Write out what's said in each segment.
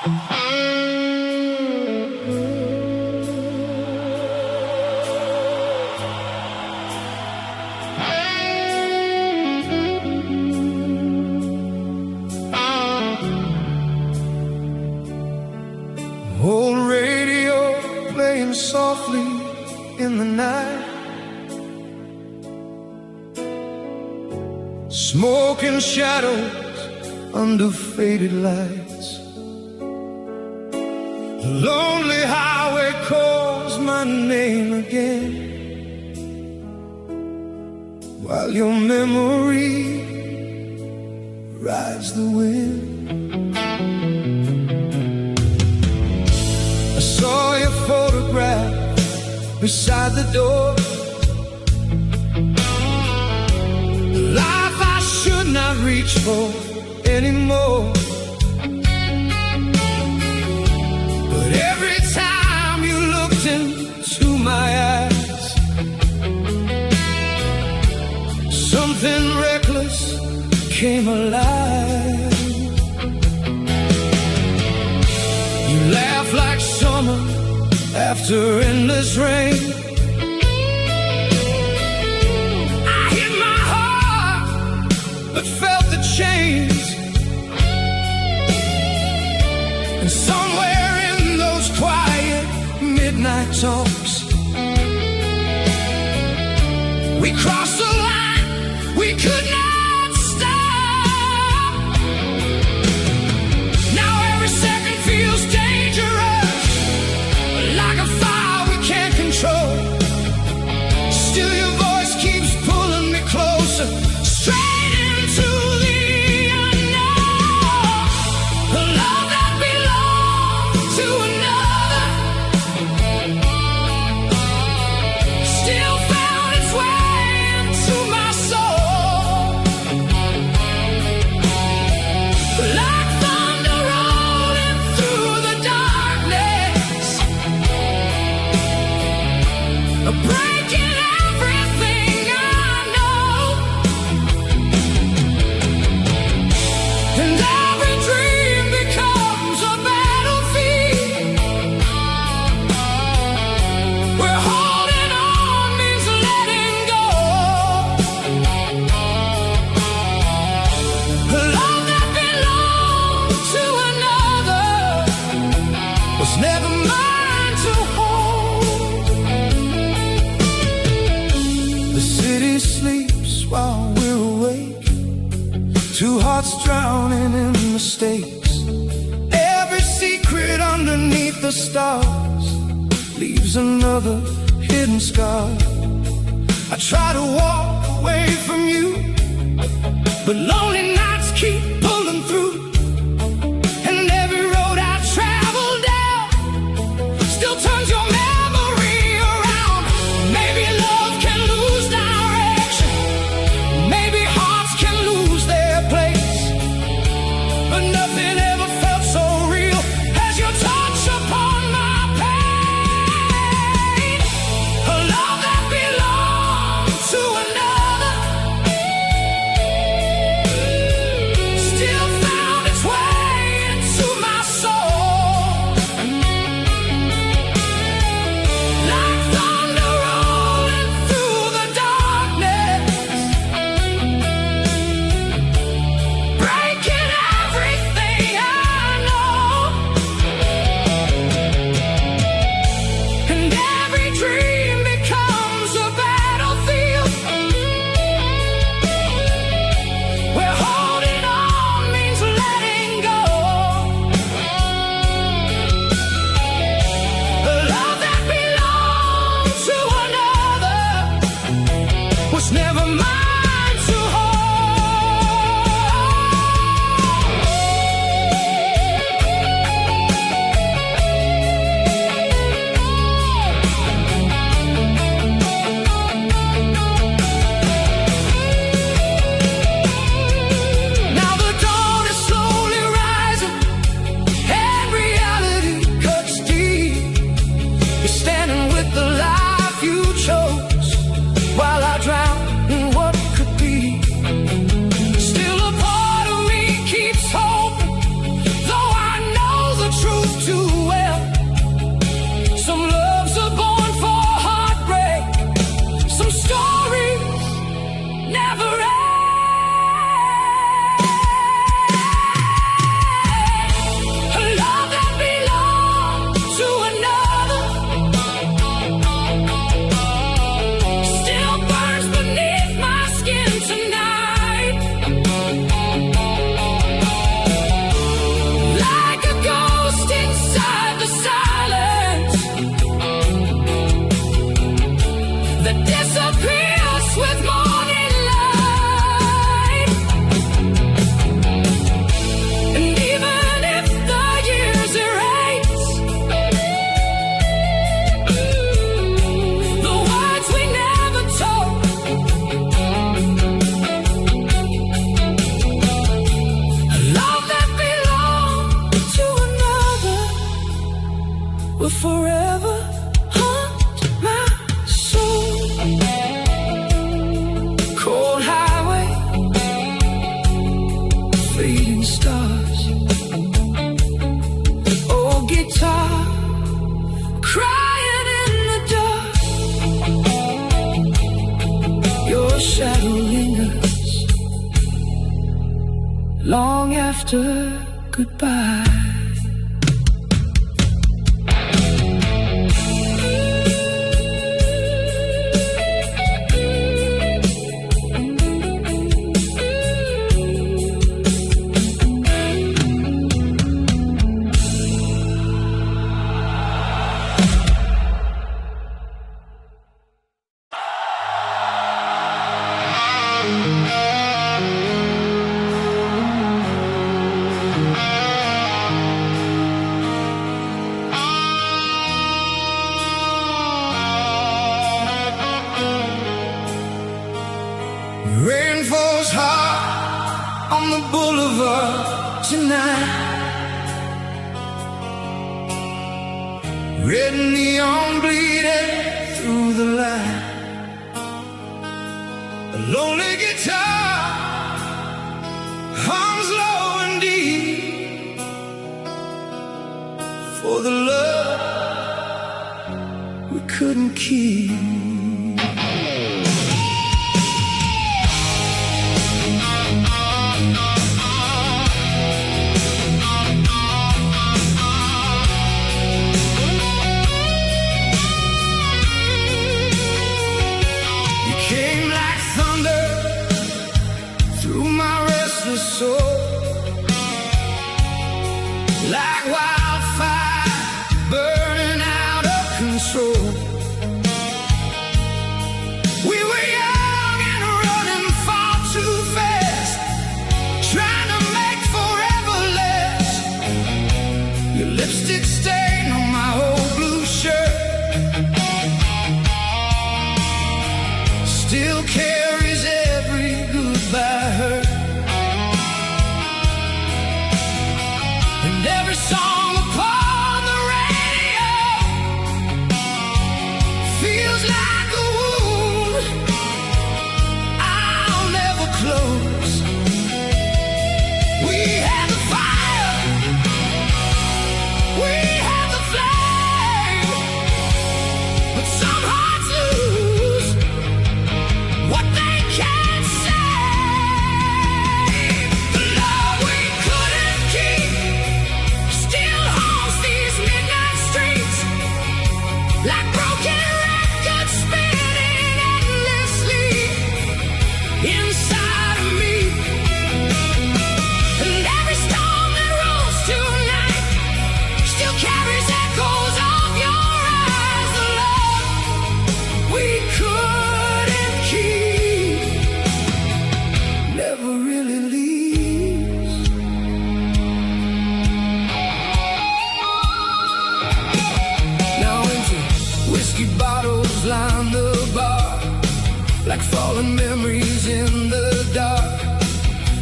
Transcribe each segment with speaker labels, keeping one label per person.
Speaker 1: Old radio playing softly in the night, smoke and shadows under faded lights. The lonely highway calls my name again, while your memory rides the wind. I saw your photograph beside the door. The life I should not reach for anymore. But every time you looked into my eyes, something reckless came alive. You laugh like summer after endless rain. I hit my heart, but felt the chains. And somewhere in those quiet midnight talks, we crossed the line we could not stop. Now every second feels dangerous, like a fire we can't control. Still your voice keeps pulling me closer, straight into the unknown. The love that belonged to another still found its way into my soul. Like thunder rolling through the darkness, breaking everything I know. And every dream becomes a battlefield, where holding on means letting go. Love that belonged to another was never mine to hold. The city sleeps while we're awake, two hearts drowning in mistakes. Every secret underneath the stars leaves another hidden scar. I try to walk away from you, but lonely nights keep pulling through. And every road I travel down still turns your memory around. Maybe love can lose direction, maybe hearts can lose their place, but nothing ever felt so real as your touch upon my pain. A love that belonged to another still found will forever haunt my soul. Cold highway, fading stars, old guitar crying in the dark. Your shadow lingers long after goodbye. Rain falls hard on the boulevard tonight. Red neon bleeding through the light. A lonely guitar hums low and deep for the love we couldn't keep. Soul, like wildfire burning out of control. We were young and running far too fast, trying to make forever last. Your lipstick stain on my old blue shirt still carries every goodbye hurt. Every song upon the radio feels like a wound I'll never close. We had the fire, we had the flame, but some hearts lose what they can't say. The love we couldn't keep like broken records spinning endlessly inside of me. And every storm that rolls tonight still carries echoes of your eyes. The love we couldn't keep never really leaves. Now whiskey bottles line the bar, like fallen memories in the dark.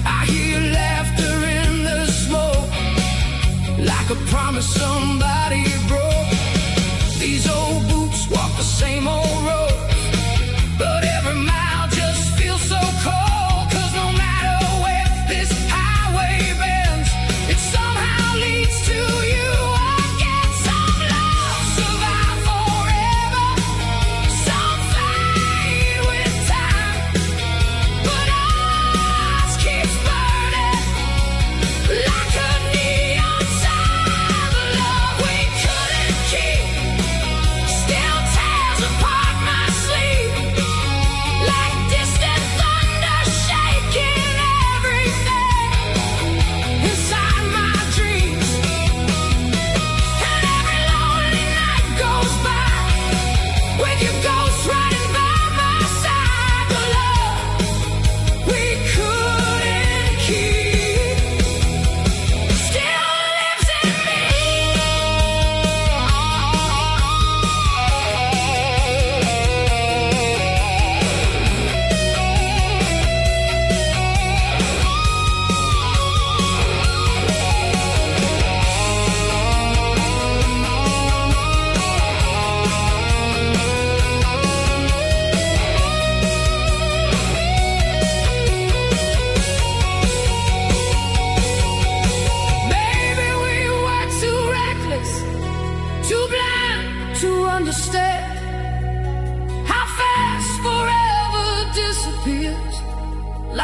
Speaker 1: I hear laughter in the smoke, like a promise somebody broke. These old boots walk the same old road, but every mile just feels so cold. 'Cause no matter where this highway bends, it somehow leads to you again. Some love survive forever, some fade with time, but ours keeps burning like a neon sign. The love we couldn't keep still tears apart my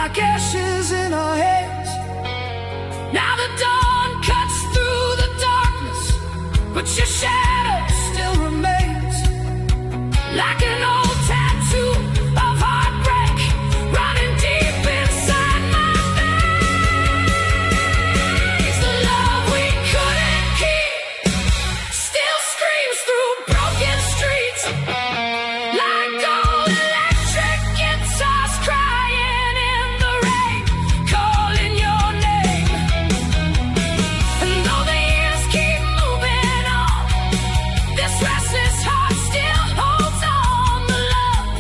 Speaker 1: like ashes in our hands. Now the dawn cuts through the darkness, but your shadow still remains, like an old tattoo of heartbreak running deep inside my veins. The love we couldn't keep still screams through broken streets, like old electric guitars crying in the rain, calling your name. And though the years keep moving on, this restless heart still holds on. The love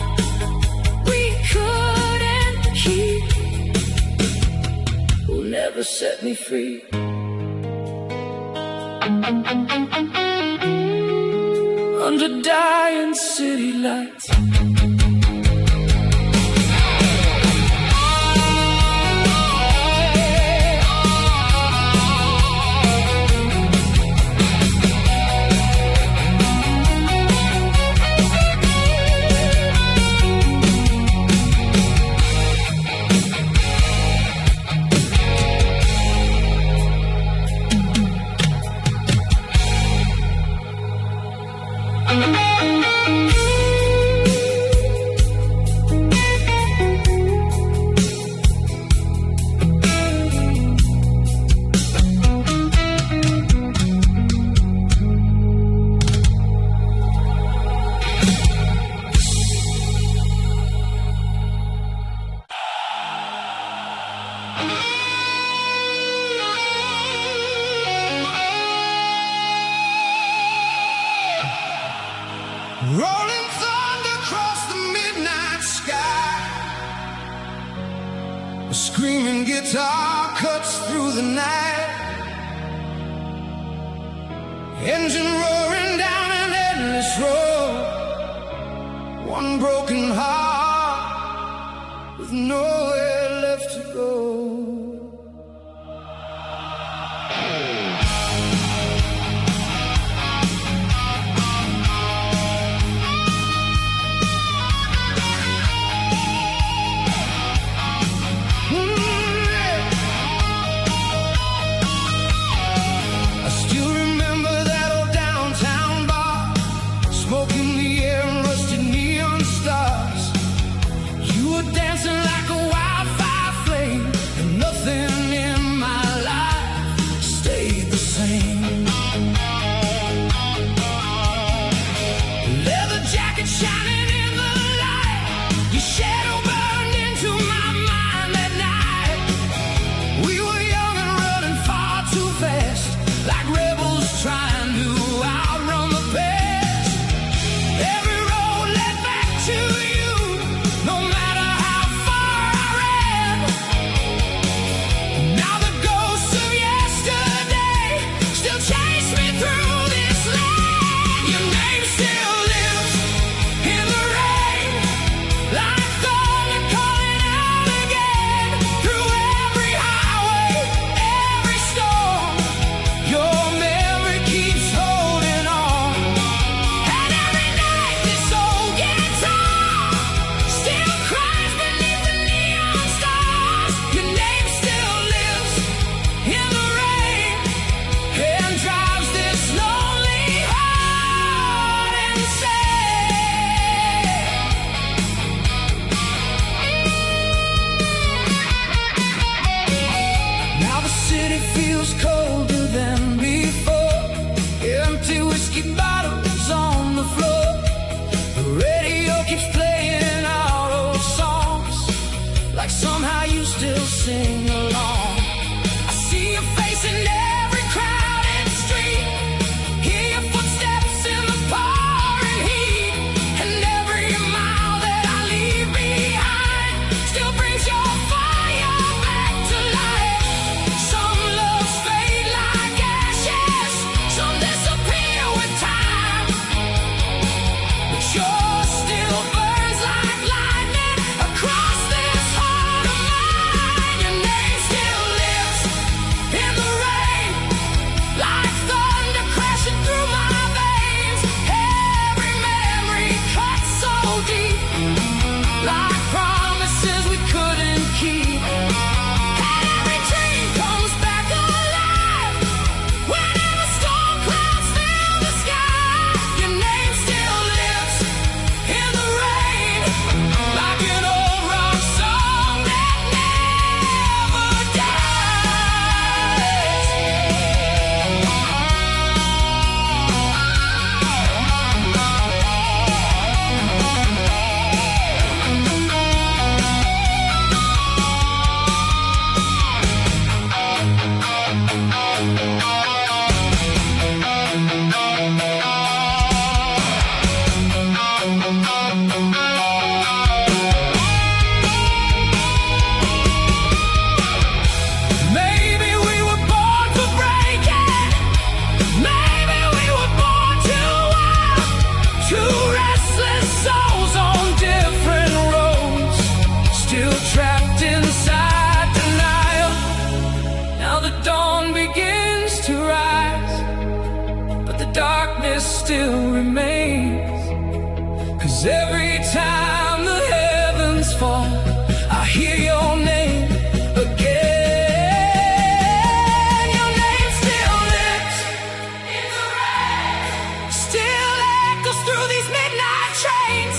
Speaker 1: we couldn't keep will never set me free. Under dying city lights, rolling thunder across the midnight sky. A screaming guitar cuts through the night, engine roaring down an endless road, one broken heart with nowhere left to go. Dancing like a wildfire flame, still remains. 'Cause every time the heavens fall, I hear your name again. Your name still lives in the rain, still echoes through these midnight trains.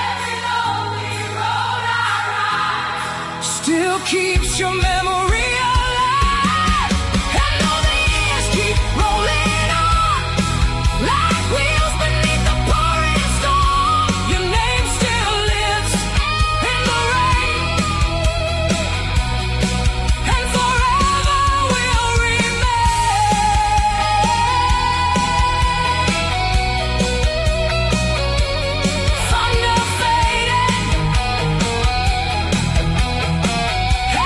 Speaker 1: Every lonely road I ride still keeps your memory alive. And though the years keep rolling on like wheels beneath the pouring storm, your name still lives in the rain, and forever will remain. Thunder fading,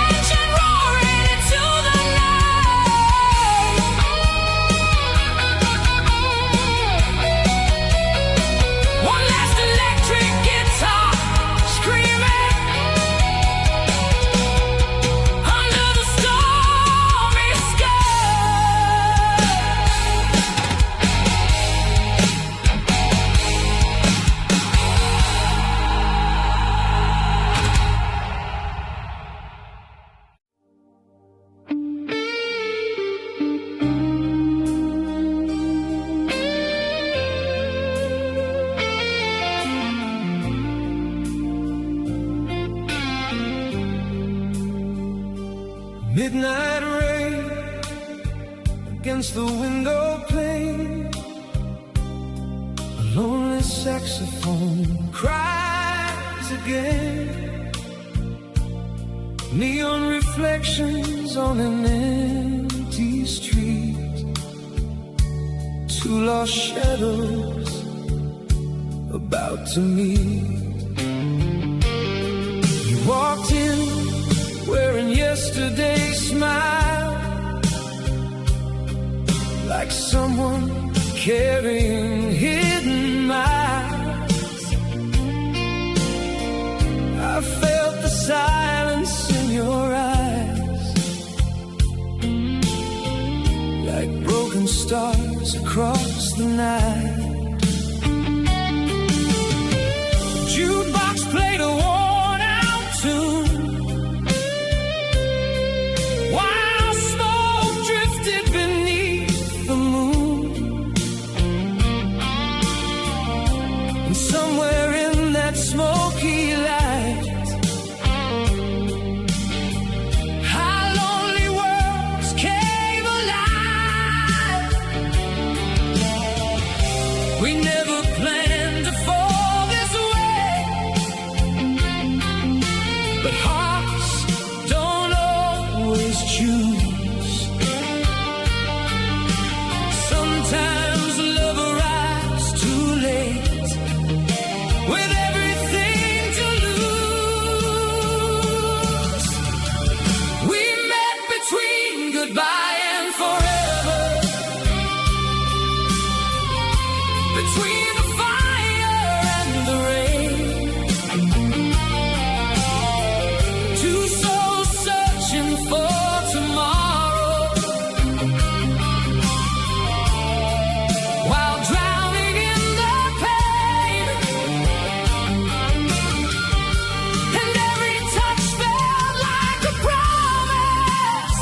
Speaker 1: engine roaring into the night. One last electric guitar screaming under the stormy sky. Midnight rain against the window pane, a lonely saxophone cries again. Neon reflections on an empty street, two lost shadows about to meet. You walked in wearing yesterday's smile, like someone carrying hidden miles. I felt the silence in your eyes, like broken stars across the night. Jukebox played a worn-out tune, while smoke drifted beneath the moon. And somewhere in that smoky light, our lonely worlds came alive. We never planned to fall this way, but hearts don't always choose. Sometimes love arrives too late, with everything to lose. We met between goodbye and forever, between the fire and the rain. Two souls searching for tomorrow, while drowning in the pain. And every touch felt like a promise.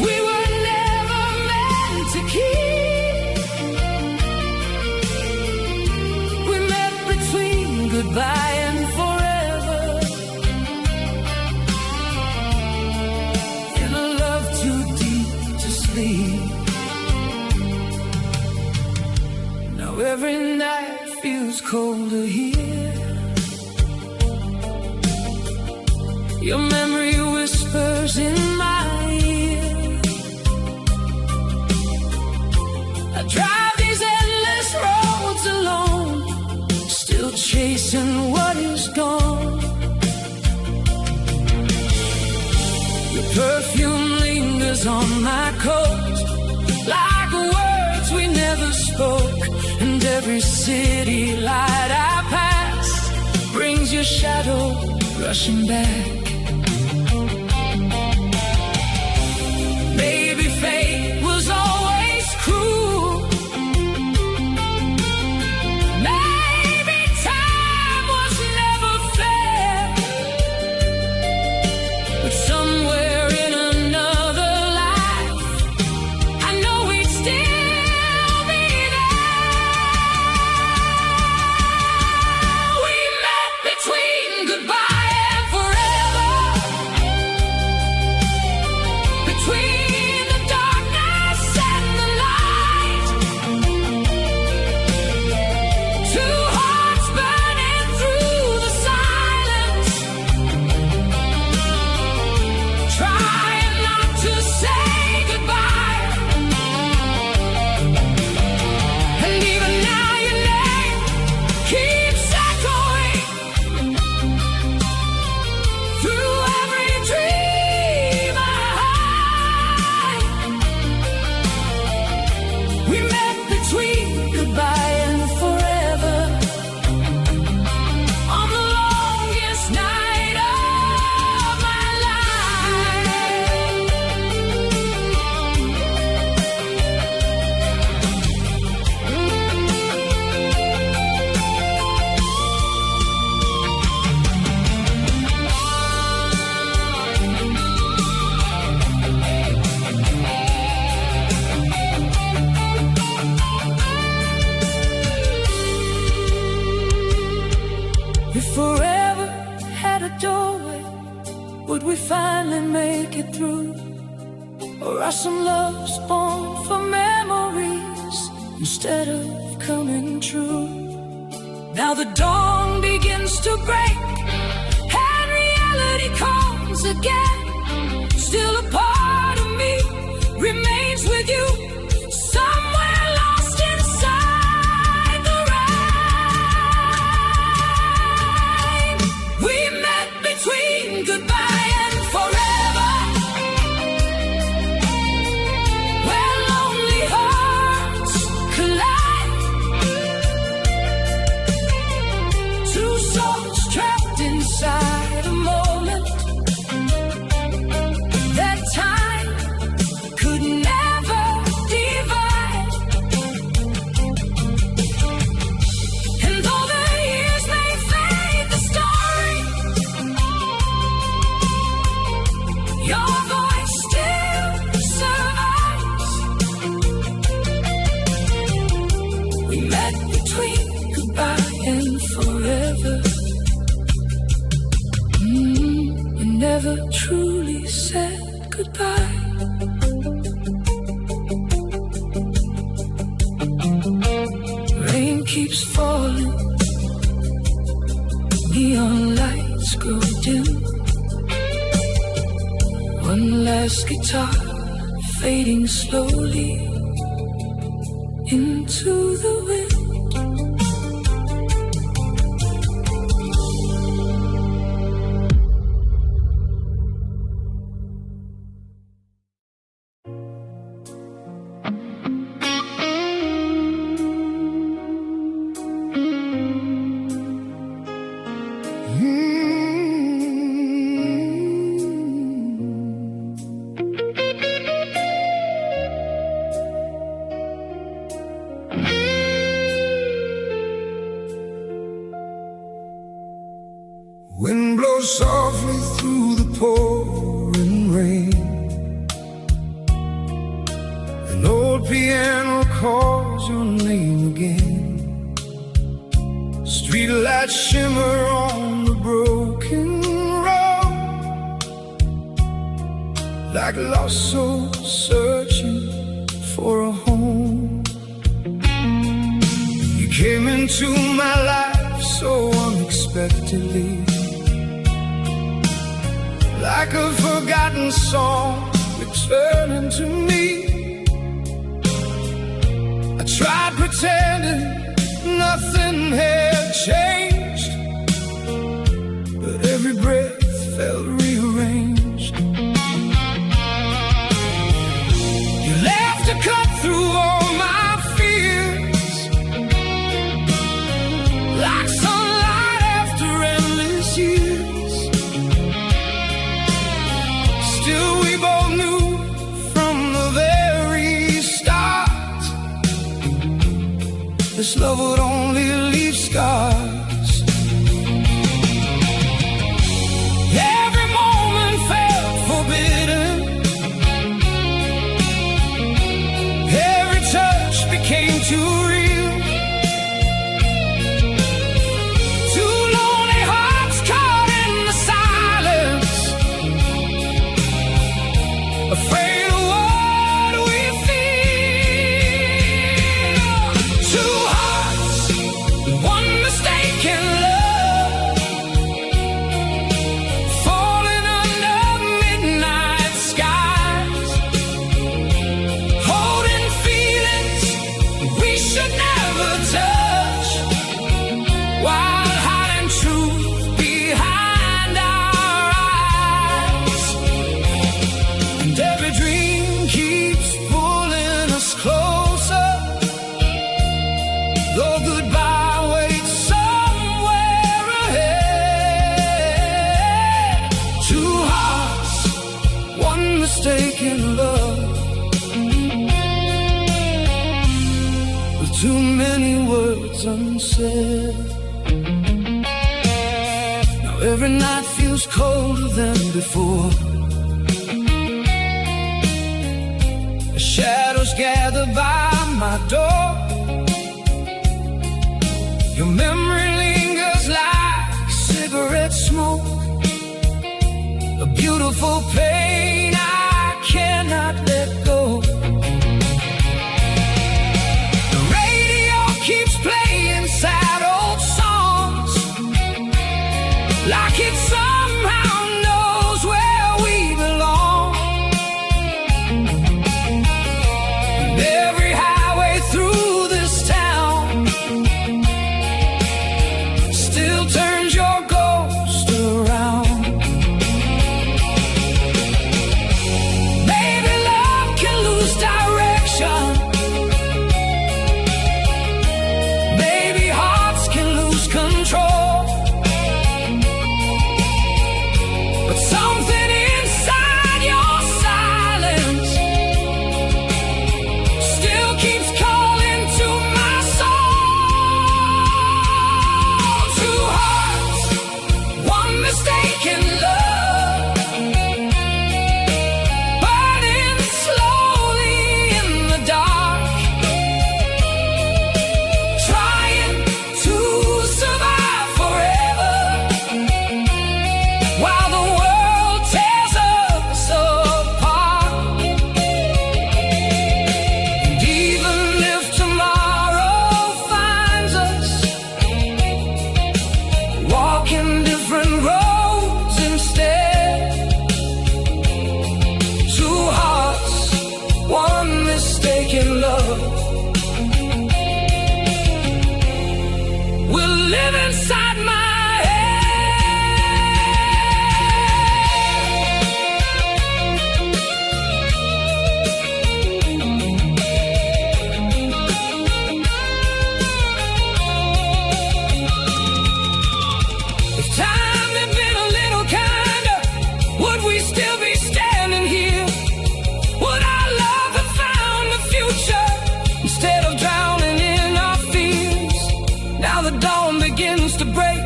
Speaker 1: We were never meant to keep. We met between goodbye and forever, in a love too deep to sleep. Now every night feels colder here. Your memory whispers in my ear. I drive these endless roads alone, still chasing what is gone. Your perfume lingers on my coat, like words we never spoke. And every city light I pass brings your shadow rushing back. Maybe fate was always cruel. forever had a doorway, would we finally make it through? Or are some loves born for memories instead of coming true? Now the dawn begins to break and reality comes again. Still a part of me remains with you, somewhere lost inside the rain. We met between goodbye and forever, where lonely hearts collide. Two souls trapped inside a moment that time could never divide. And though the years may fade the story, your voice still survives. We met between goodbye and forever. We never truly said goodbye. Rain keeps falling, neon lights grow dim. One last guitar fading slowly into the wind. Wind blows softly through the pouring rain. An old piano calls your name again. Streetlights shimmer on the broken road, like lost souls searching for a home. You came into my life so unexpectedly, like a forgotten song returning to me. I tried pretending nothing had changed, but every breath felt rearranged. You left a cut through all my fears, like sunlight after endless years. Still we both knew from the very start, this love would only leave scars. Every moment felt forbidden, every touch became too real. Two lonely hearts caught in the silence, afraid of what we feel. Two hearts, one mistaken love, falling under midnight skies, holding feelings we should never touch, while hiding truth behind our eyes. And every dream keeps pulling us closer, though goodbye waits somewhere ahead. Two hearts, one mistaken love, with too many words unsaid. Now every night feels colder than before. The shadows gather by my door. Your memory lingers like beautiful pain I cannot let go. The radio keeps playing sad old songs, like it somehow knows where we belong. And every highway through this town still turns your ghost around. Maybe love can lose direction, maybe hearts can lose control, but something inside your silence still keeps calling to my soul. Two hearts, one mistaken love, burning slowly in the dark, trying to survive forever while the world tears us apart. And even if tomorrow finds us walking different roads instead, two hearts, one mistaken love, will live inside my If time had been a little kinder, would we still be standing here? Would our love have found a future instead of drowning in our fears? Now the dawn begins to break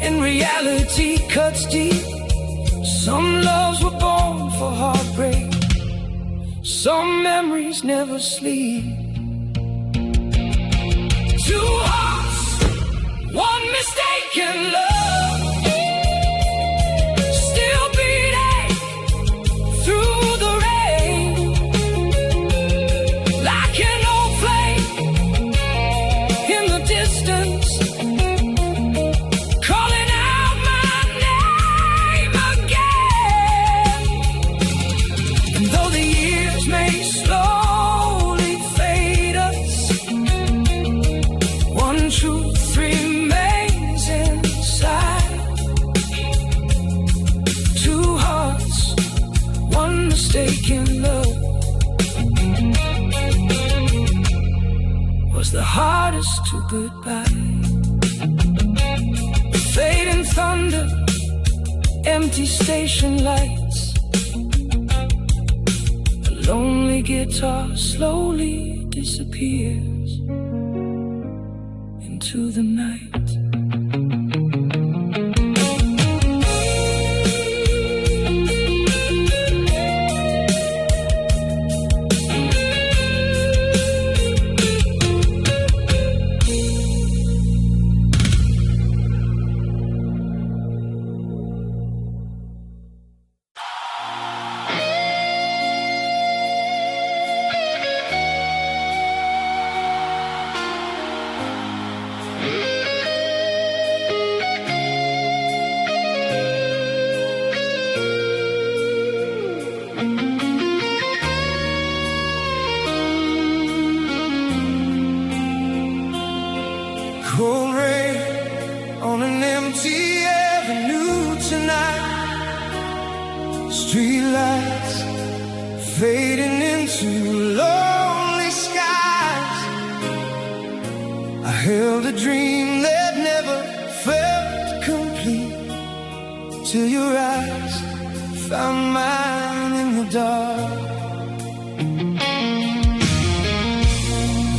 Speaker 1: and reality cuts deep. Some loves were born for heartbreak, some memories never sleep. Two hearts, one mistaken love, still beating through the rain, like an old flame in the distance, calling out my name again. And though the years may slowly fade us, one truth remains inside. Two hearts, one mistaken love, was the hardest to goodbye. Fading thunder, empty station lights, a lonely guitar slowly disappears into the night. Cold rain on an empty avenue tonight, streetlights fading into lonely skies. I held a dream that never felt complete, till your eyes found mine in the dark.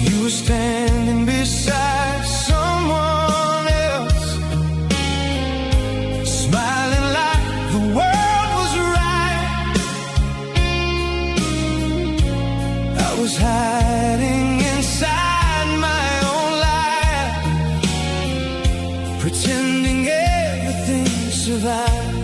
Speaker 1: You were standing beside someone else, smiling like the world was right. I was hiding inside my own life, pretending everything survived.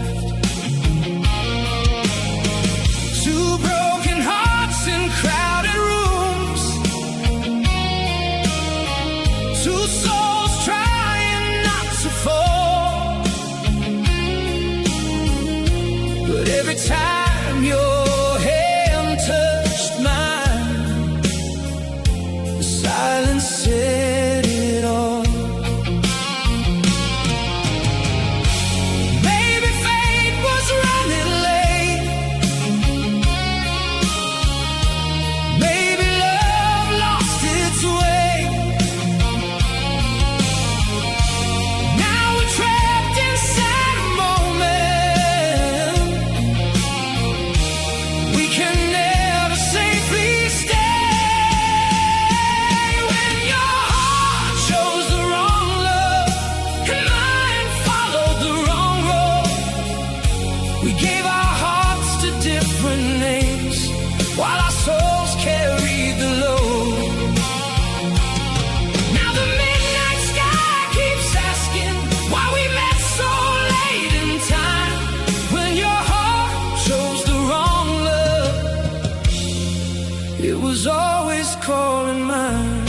Speaker 1: it was always calling mine.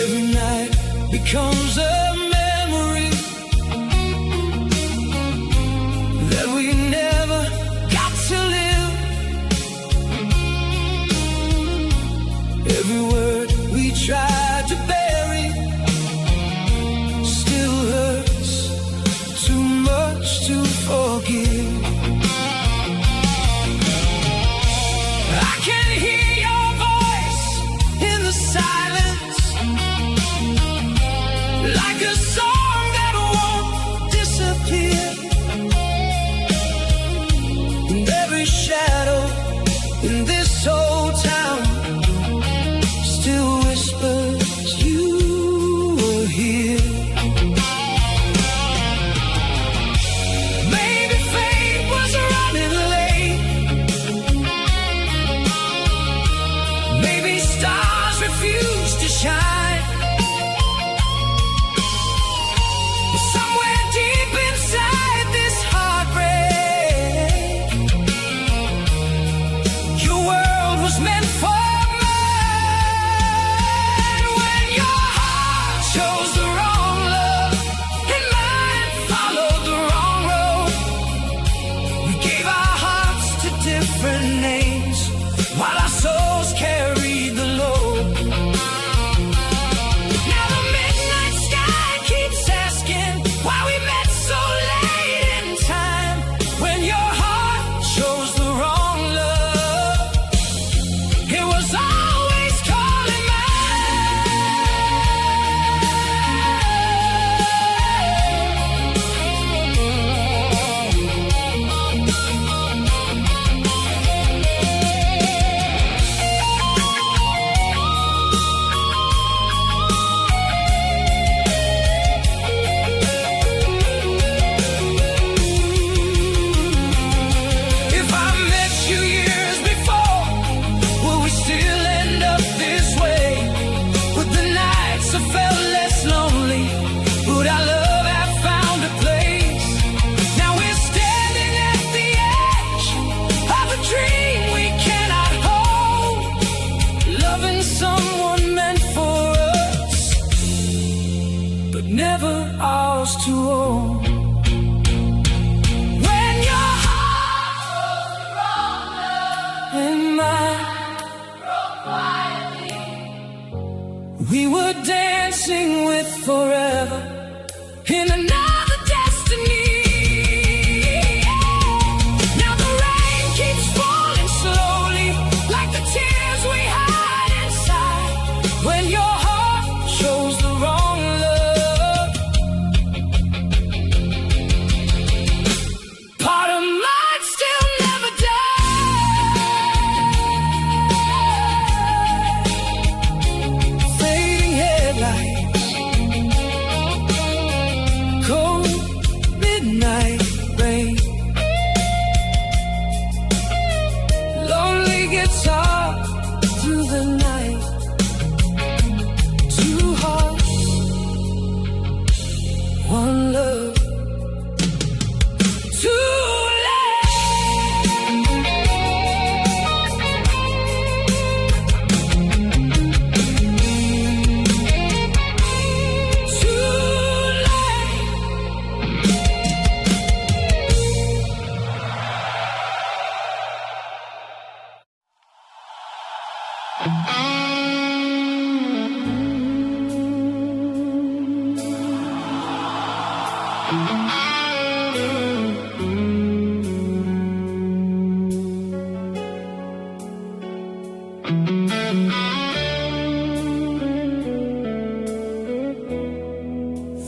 Speaker 1: Every night becomes a memory that we never got to live. Every word we tried to bury still hurts too much to forgive. I can hear your voice in the silence, like a song that won't disappear. And every shadow in this old town still whispers you were here. Maybe fate was running late. Maybe stars refused to shine. Somewhere deep inside this heartbreak, your world was meant for mine. When your heart chose the wrong love and mine followed the wrong road, we gave our hearts to different names while our souls carried the load. Now the midnight sky keeps asking why we met so late in time. When your heart chose the wrong love, it was always calling If I met you years before, will we still end up this way? Would the nights have felt less lonely? Would our love have found a place? Now we're standing at the edge of a dream we cannot hold, loving someone meant for us, but never ours to own. When your heart chose the wrong love and mine broke quietly, we were dancing with forever in another destiny. Now the rain keeps falling slowly, like the tears we hide inside. When your heart chose the wrong love, part of mine still never died. Fading headlights, cold midnight rain, lonely guitar through the night. Two hearts, one love, too late. Too late.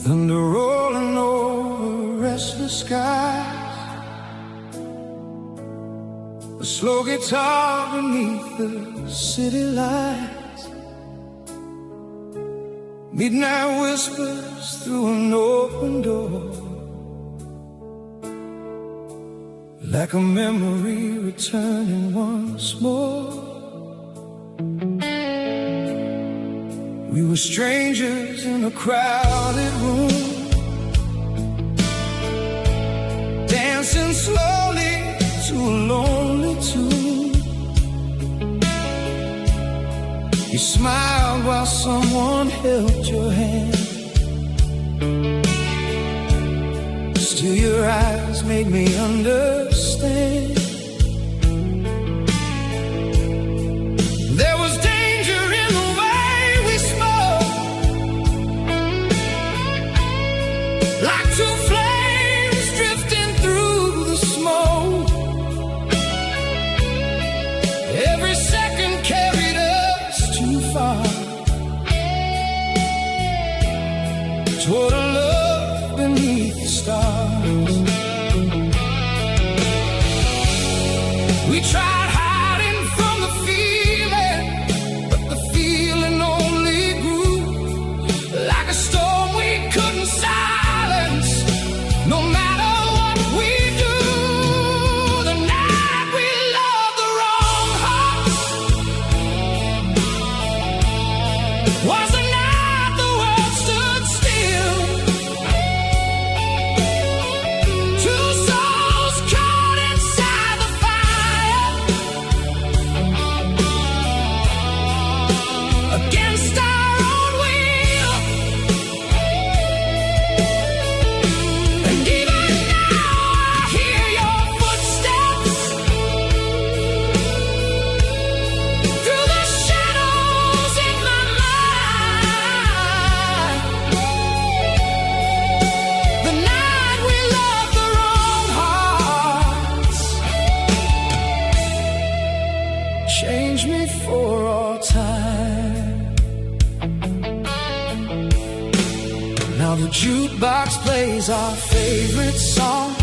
Speaker 1: Thunder rolling over restless skies, a slow guitar beneath the city lights. Midnight whispers through an open door, like a memory returning once more. We were strangers in a crowded room, dancing slowly to a lonely You smiled while someone held your hand. Still your eyes made me understand. There was danger in the way we spoke, like two flames drifting through the smoke. Every second carried us too far toward a love beneath the stars. We tried hiding from the feeling, but the feeling only grew. Like a storm we couldn't silence, no matter what we do. The night we loved the wrong hearts was the night the world stood still. Two souls caught inside the fire, against our own will. And even now I hear your footsteps through the shadows in my mind. The night we loved the wrong hearts changed me for all time. Now the jukebox plays our favorite song,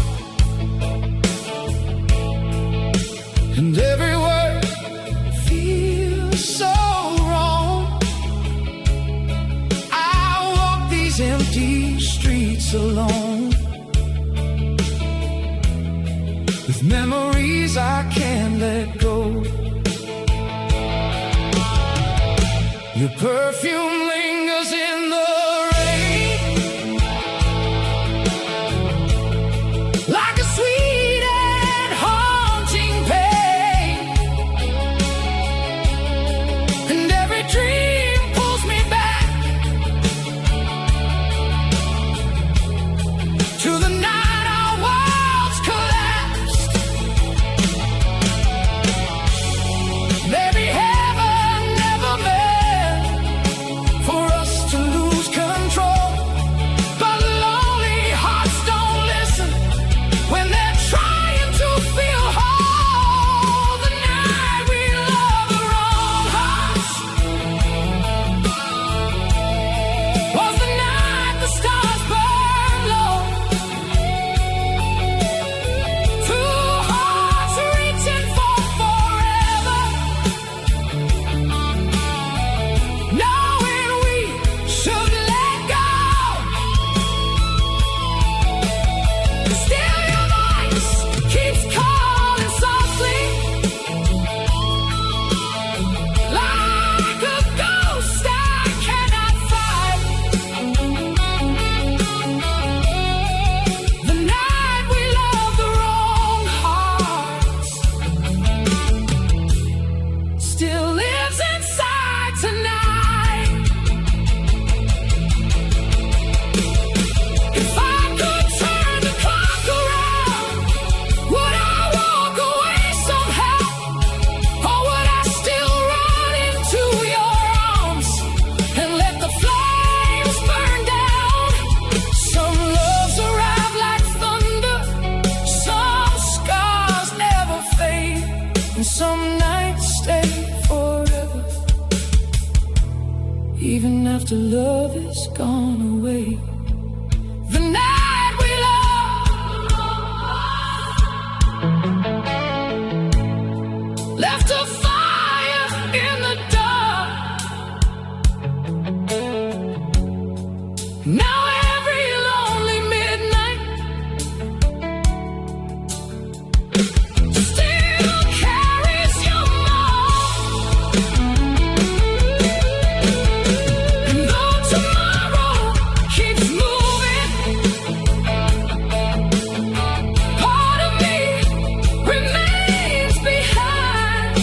Speaker 1: and every word feels so wrong. I walk these empty streets alone, with memories I can't let go. Your perfume lingers in the rain, like a sweet and haunting pain. And every dream pulls me back to the night our worlds collapsed. Maybe heaven never meant for us to lose control, but lonely hearts don't listen when they're trying to feel whole. The night we loved the wrong hearts was the night the stars burned low. Two hearts reaching for forever, knowing we should let go. Still your voice keeps calling softly, like a ghost I cannot fight. The night we loved the wrong hearts still lives inside tonight. If I could turn the clock around, would I walk away somehow? Or would I still run into your arms and let the flames burn down? Some loves arrive like thunder, some scars never fade, and some nights stay forever, even after love is gone away. The night we loved left a fire in the dark. Now every lonely midnight still carries your mark. And though tomorrow keeps moving, part of me remains behind.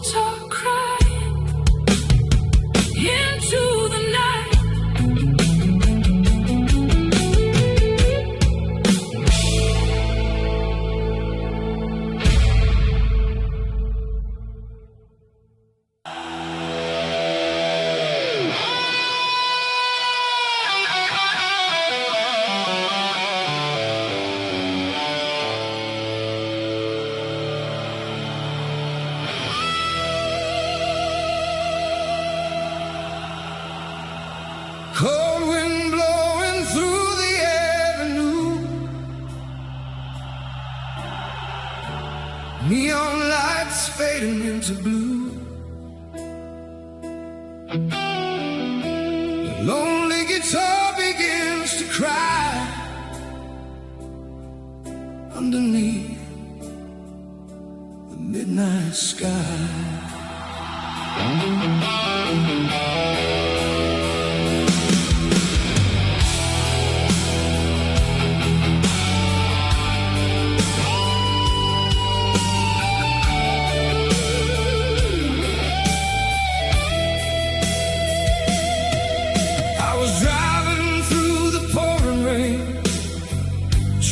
Speaker 1: hearts are crying into the night. Cold wind blowing through the avenue, neon lights fading into blue. The lonely guitar begins to cry underneath the midnight sky.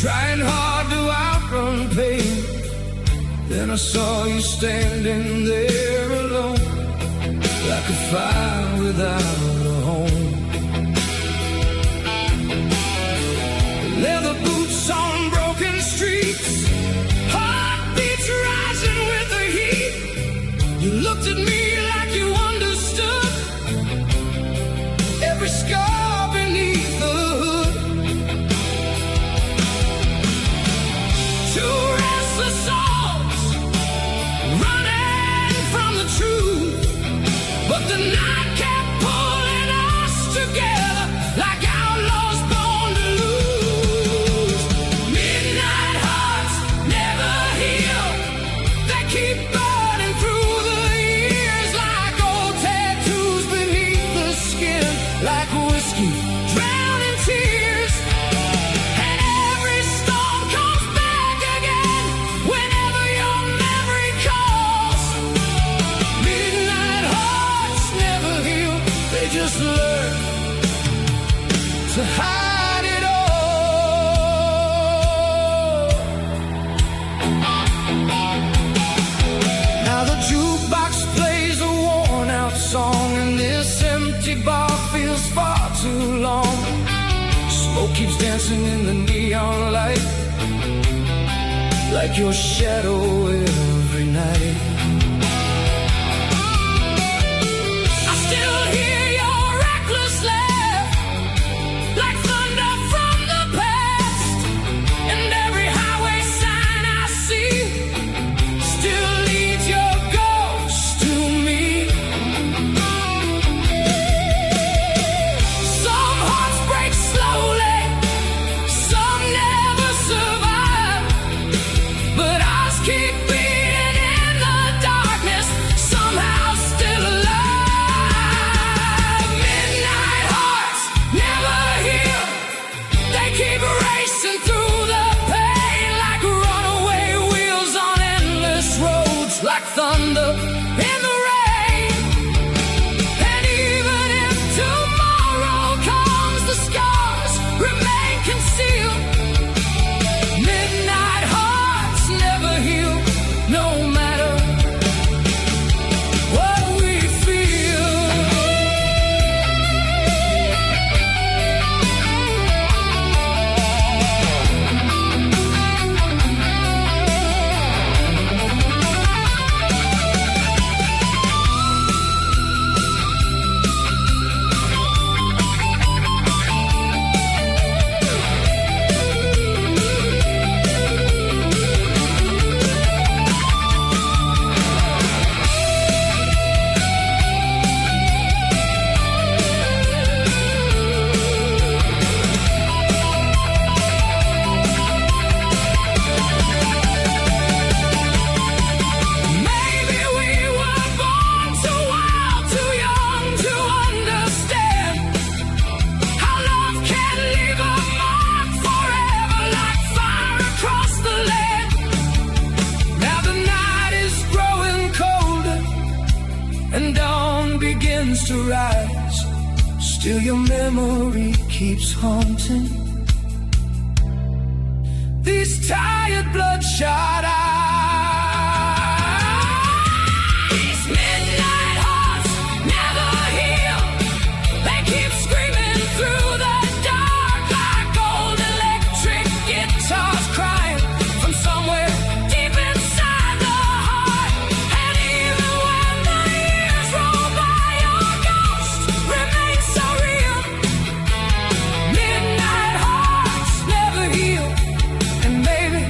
Speaker 1: Trying hard to outrun pain, then I saw you standing there alone, like a fire without a home. Leather boots on broken streets, heartbeats rising with the heat. You looked at me like you understood every scar beneath the hood. Two restless souls running from the truth, but the night kept pulling us together like outlaws born to lose. Midnight hearts never heal, they keep burning through the years like old tattoos beneath the skin, like whiskey drowning tears. And every storm comes back again whenever your memory calls. Midnight hearts never heal, they just learn to hide it all. Now the jukebox plays a worn out song, and this empty bar feels far too long. Smoke keeps dancing in the neon light, like your shadow every night. I still hear your reckless laugh, like thunder from the past. And every highway sign I see still leads your ghost to me. Some hearts break slowly, some never survive, but ours keep beating in the begins to rise, still your memory keeps haunting these tired, bloodshot eyes. These midnight hearts never heal. They keep screaming through the dark like old electric guitars crying from somewhere deep inside the heart. And even when the years roll by, your ghost remains so real. Midnight hearts never heal, and maybe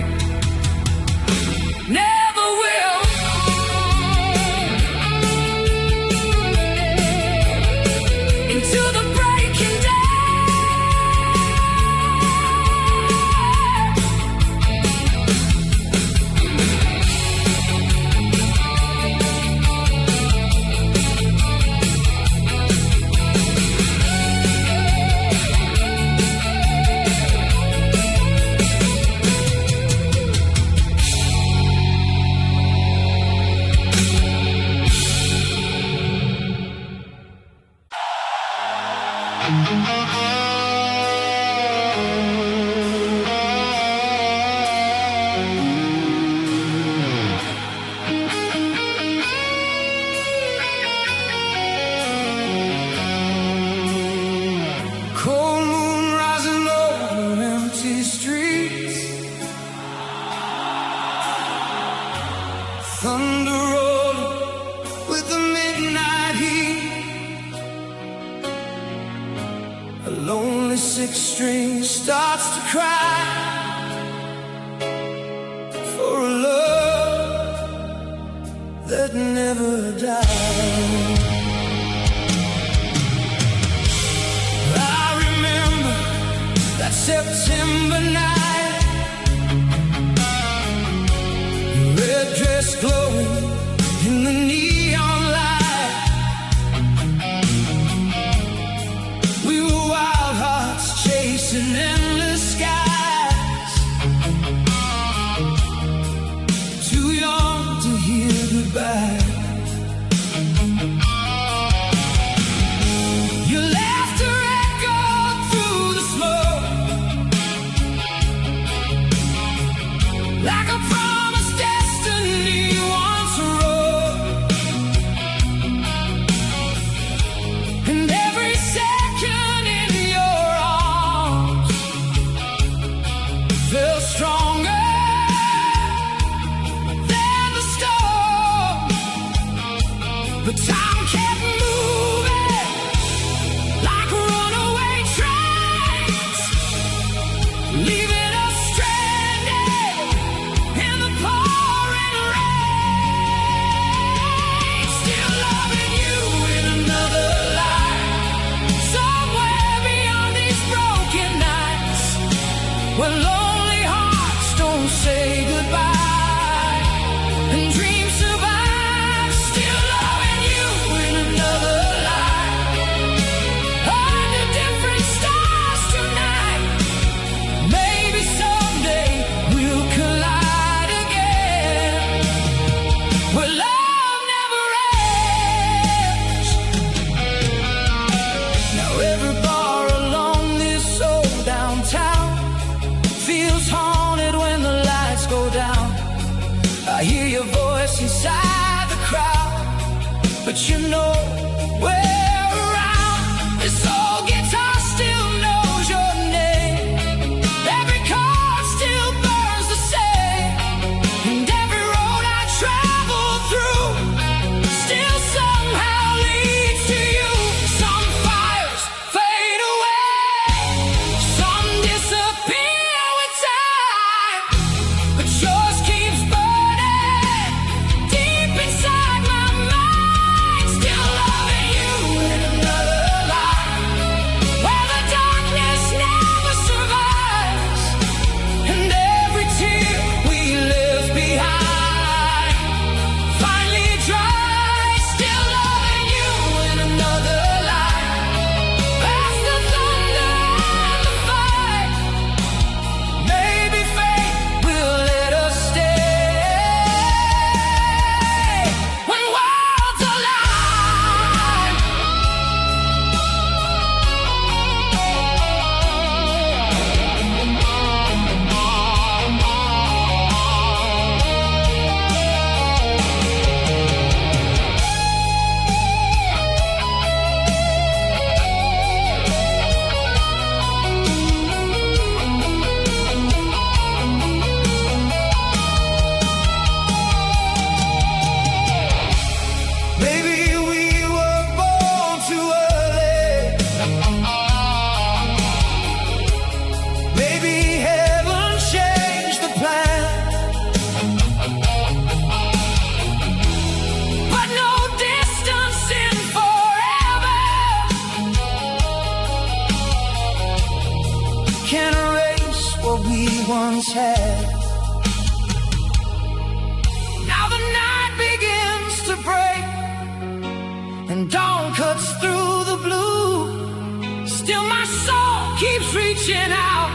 Speaker 1: never will. Into the breaking day. Cold moon rising over empty streets, thunder rolling with the midnight heat. A lonely six string starts to cry for a love that never died. I remember that September night, your red dress glowing in the neon light. We were wild hearts chasing endless skies, too young to hear goodbye. Your laughter echoed through the smoke like a promised destiny once wrote. And every second in your arms felt stronger than the storm. But time kept moving like runaway trains, leaving us stranded in the pouring rain. Still loving you in another life, somewhere beyond these broken nights, where lonely hearts don't say goodbye and dreams survive. Still loving you in another life, under different stars tonight. Maybe someday we'll collide again, where love never ends. Now every bar along this old downtown feels haunted when the lights go down. I hear your voice inside the crowd, but you know we're around. This old guitar still knows your name. Every chord still burns the same, and every road I travel through still somehow leads to you. Some fires fade away, some disappear with time, but yours keeps burning deep inside my mind. Still loving you once had. Now the night begins to break and dawn cuts through the blue. Still my soul keeps reaching out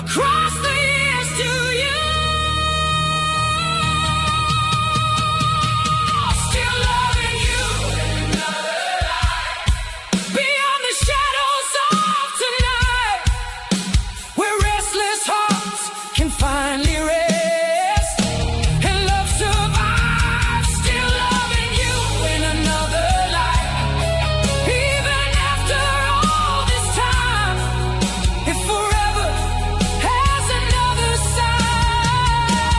Speaker 1: across the years to you. Still loving you in another life, beyond the shadows of tonight, where restless hearts can finally rest and love survives. Still loving you in another life, even after all this time. If forever has another side,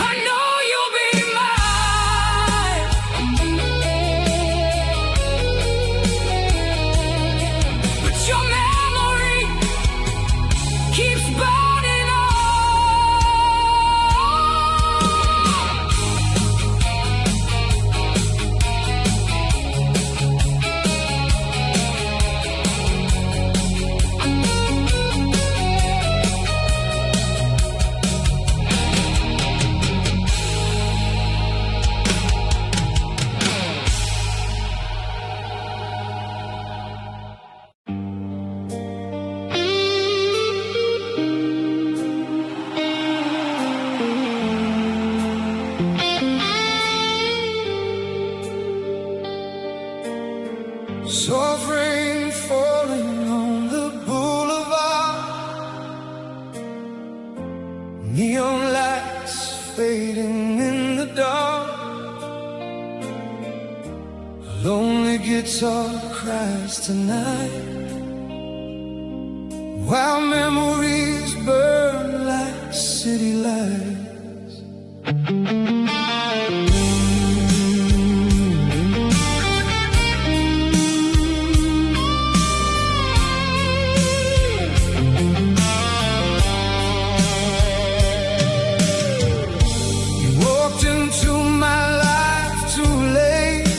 Speaker 1: I know you'll be mine. But your memory keeps burning on. Soft rain falling on the boulevard, neon lights fading in the dark. A lonely guitar cries tonight, while memories burn like city lights. You walked into my life too late,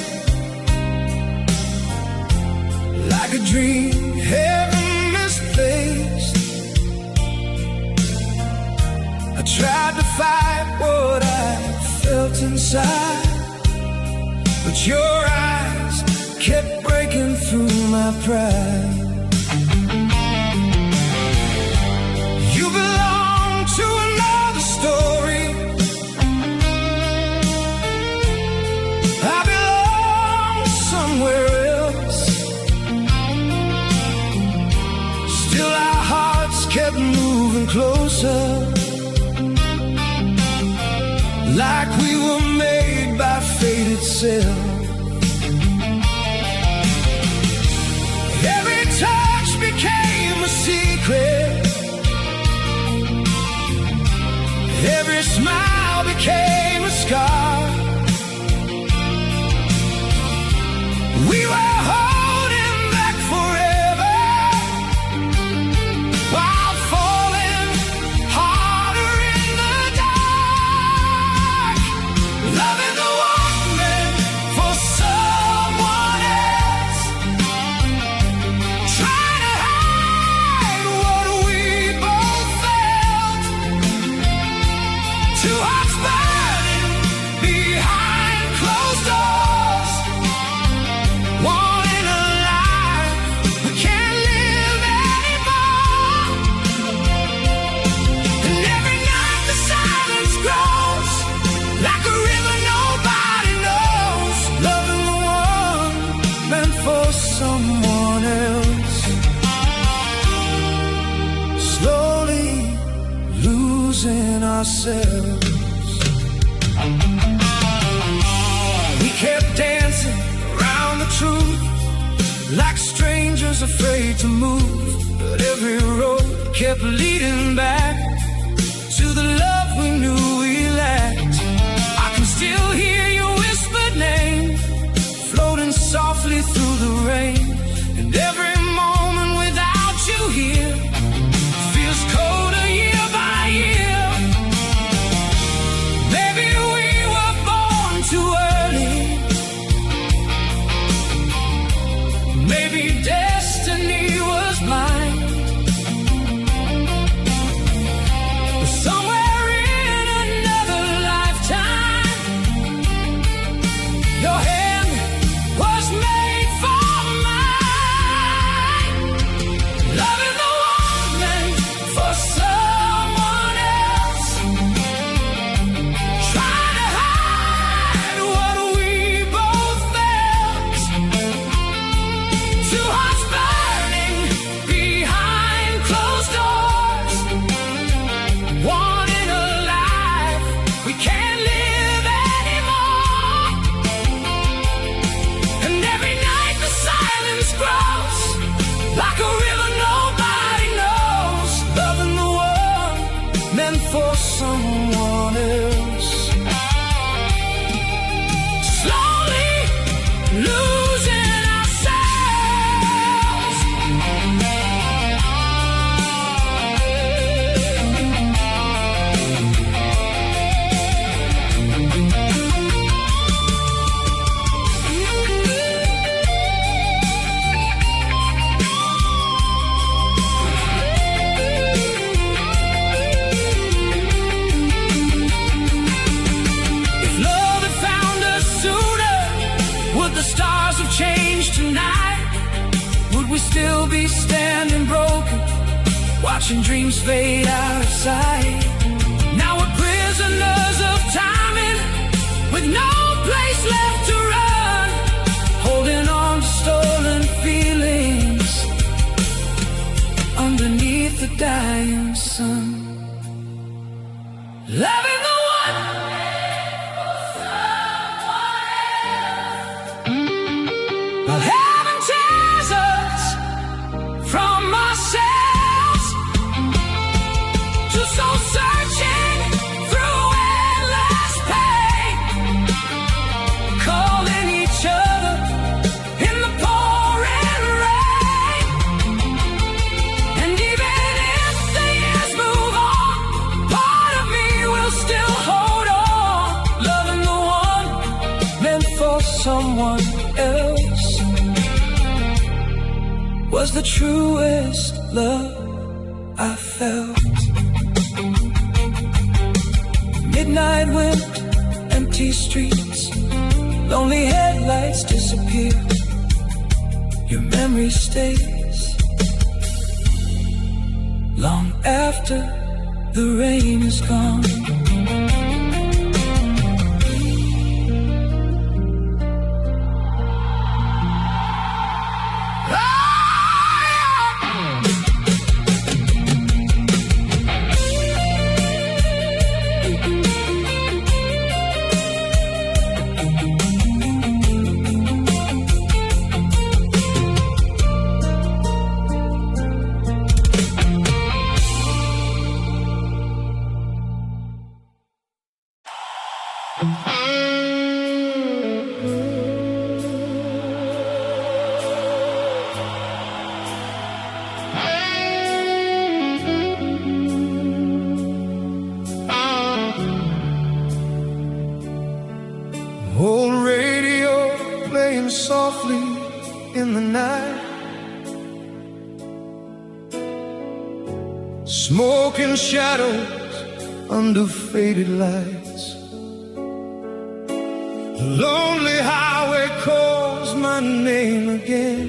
Speaker 1: like a dream heaven misplaced. I tried to fight what I felt inside, but your eyes kept breaking through my pride. You belong to another story, I belong somewhere else. Still our hearts kept moving closer, like we were made by fate itself. Every touch became a secret, every smile became a scar. We were holding back forever, while falling harder in the dark. Loving the woman for someone else, trying to hide what we both felt. Two hearts burning behind closed doors, wanting a life we can't live anymore. And every night the silence grows, like a river nobody knows. Loving the one meant for someone else, slowly losing ourselves. We kept dancing around the truth, like strangers afraid to move. But every road kept leading back to the love we knew we lacked. I can still hear your whispered name floating softly through the rain, and every moment without you here feels colder year by year. Maybe we were born too early, maybe destiny was blind. we still be standing broken, watching dreams fade out of sight. Now we're prisoners of timing, with no place left to run, holding on to stolen feelings underneath the dying sun. Loving the one while heaven tears us from ourselves, to soul searching through endless pain, calling each other in the pouring rain. And even if the years move on, part of me will still hold on. Loving the one meant for someone else was the truest love I felt. Midnight wind, empty streets, lonely headlights disappear. Your memory stays long after the rain is gone. Old radio playing softly in the night, smoke and shadows under faded lights. The lonely highway calls my name again,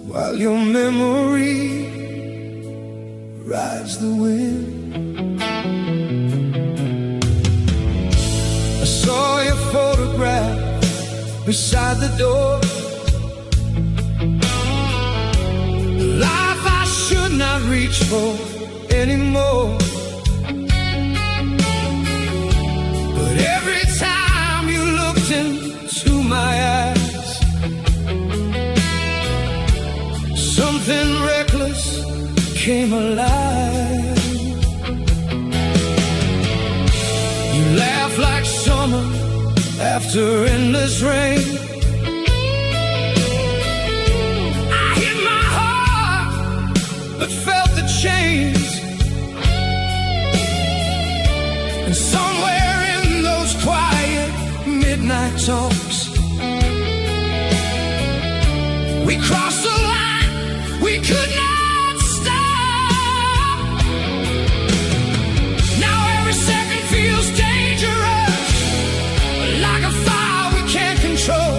Speaker 1: while your memory rides the wind. I saw your photograph beside the door, the life I should not reach for anymore. But every time you looked into my eyes, something reckless came alive. You laugh like summer after endless rain. I hit my heart, but felt the chains. And somewhere in those quiet midnight talks, we crossed the line we could not stop. Now every second feels dangerous, like a fire we can't control.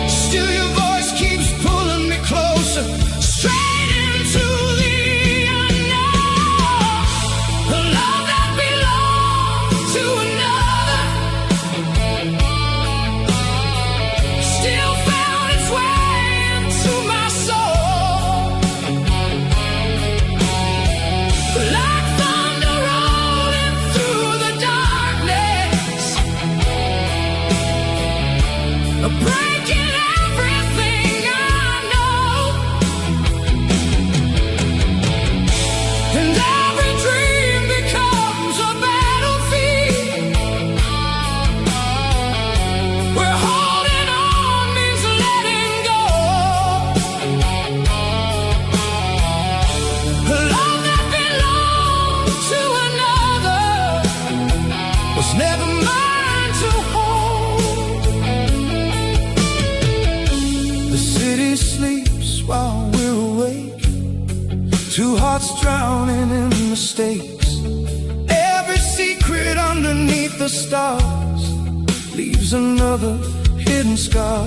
Speaker 1: Still your voice keeps pulling me closer, straight into the unknown. A love that belonged to another still found its way into my soul. Like thunder rolling through the darkness, breaking everything I know. And every dream becomes a battlefield, where holding on means letting go. A love that belonged to another was never mine to hold. The city sleeps while we're awake, two hearts drowning in mistakes. Every secret underneath the stars leaves another hidden scar.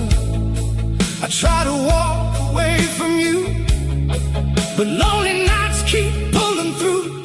Speaker 1: I try to walk away from you, but lonely nights keep pulling through.